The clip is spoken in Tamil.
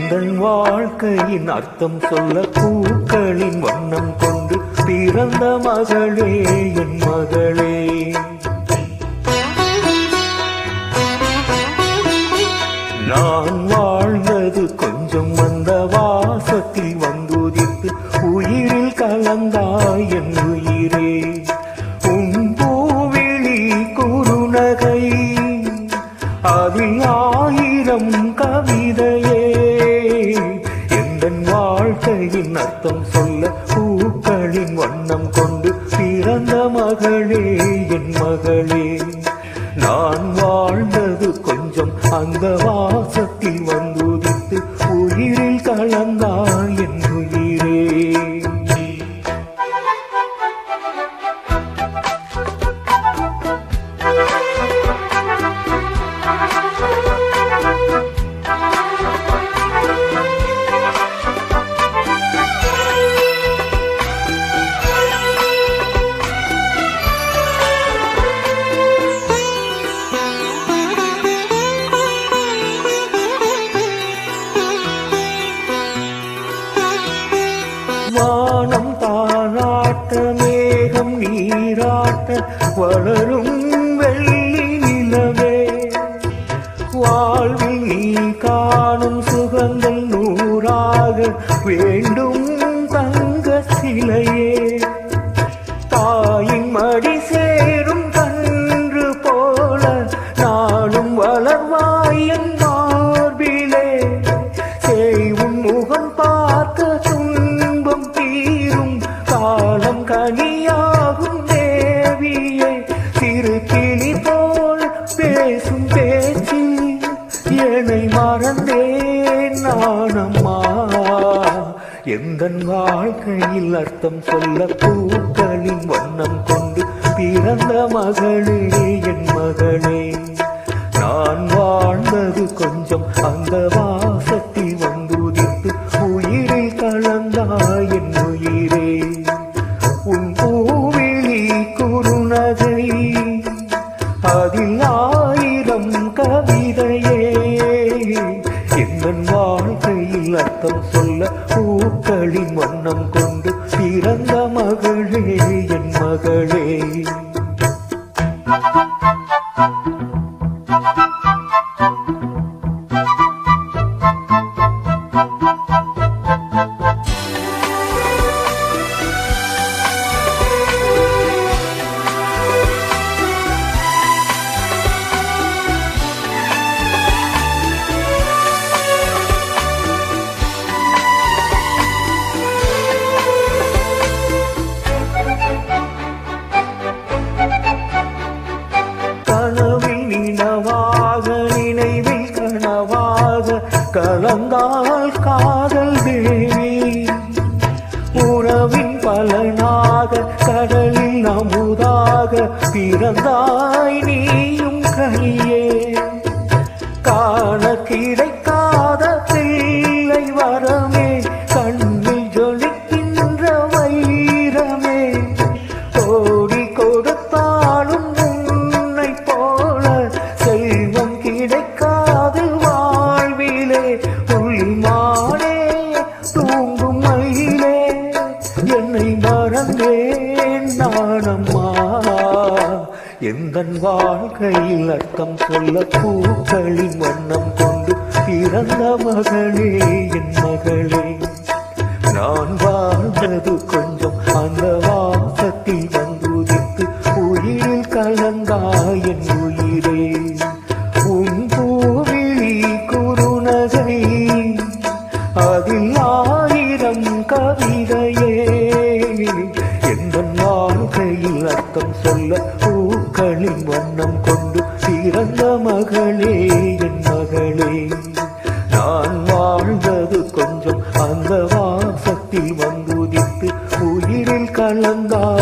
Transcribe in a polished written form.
எந்தன் வாழ்க்கையின் அர்த்தம் சொல்ல பூக்களின் வண்ணம் கொண்டு பிறந்த மகளே என் மகளே. நான் வாழ்ந்தது கொஞ்சம் வந்த வாசத்தில் வந்துதித்து உயிரில் கலந்தாய் என் உயிரே. உன் பூவிழி குறுநகை அதில் ஆயிரம் கவிதையே. எந்தன் வாழ்க்கையின் அர்த்தம் சொல்ல பூக்களின் வண்ணம் கொண்டு பிறந்த மகளே என் மகளே. நான் வாழ்ந்தது கொஞ்சம் அந்த வாசத்தில் வந்துதித்து உயிரில் கலந்தாய் என் உயிரே. வானம் தாராட்ட மேகம் நீராட்ட வளரும் வெள்ளி நிலவே. வாழ்வில் நீ காணும் சுகங்கள் நூறாக வேண்டும் தங்க சிலையே. தாயின் மடி சேரும் கன்று போல நாளும் வளர்வாய் என் மார்பிலே. செய்வும் முகம் பார்க்க துன்பம் தீரும் காலம் கனியாகும் தேவியே. சிறு கிளி போல் பேசும் பேச்சில் என்னை மறந்தேன் நானம்மா. எந்தன் வாழ்க்கையில் அர்த்தம் சொல்ல பூக்களின் வண்ணம் கொண்டு பிறந்த மகளே என் மகளே. நான் வாழ்ந்தது கொஞ்சம் அந்த வாசத்தில் வந்துதித்து உயிரில் கலந்தாய் என் உயிரே. உன் பூவிழி குறுநகை அதில் ஆயிரம் கவிதையே. எந்தன் வாழ்க்கையில் அர்த்தம் சொல்ல பூக்களின் வண்ணம் கொண்டு பிறந்த மகளே என் மகளே. நினைவில் கனவாக கலந்தால் காதல் தேவி. உறவின் பலனாக கடலில் அமுதாக பிறந்தாய் நீயும் கனியே. காண கிடைக்காத பிள்ளை வரமே கண்ணில் ஜொலிக்கின்ற வைரமே. கோடி கொடுத்தாலும் உன்னை போல செல்வம் கிடைக்காது வாழ்விலே. உள்மானே தூங்கும் மயிலே என்னை மறந்தேன் நானம்மா. எந்தன் வாழ்க்கையில் அர்த்தம் சொல்ல பூக்களின் வண்ணம் கொண்டு பிறந்த மகளே என் மகளே. நான் வாழ்ந்தது கொஞ்சம் அந்த வாசத்தில் வந்துதித்து உயிரில் கலந்தாய் என் உயிரே. உன் பூவிழி குறுநகை அதில் ஆயிரம் கவிதையே. எந்தன் வாழ்க்கையில் அர்த்தம் சொல்ல பூக்களின் வண்ணம் கொண்டு பிறந்த மகளே என் மகளே. நான் வாழ்ந்தது கொஞ்சம் அந்த வாசத்தில் வந்துதித்து உயிரில் கலந்தாய்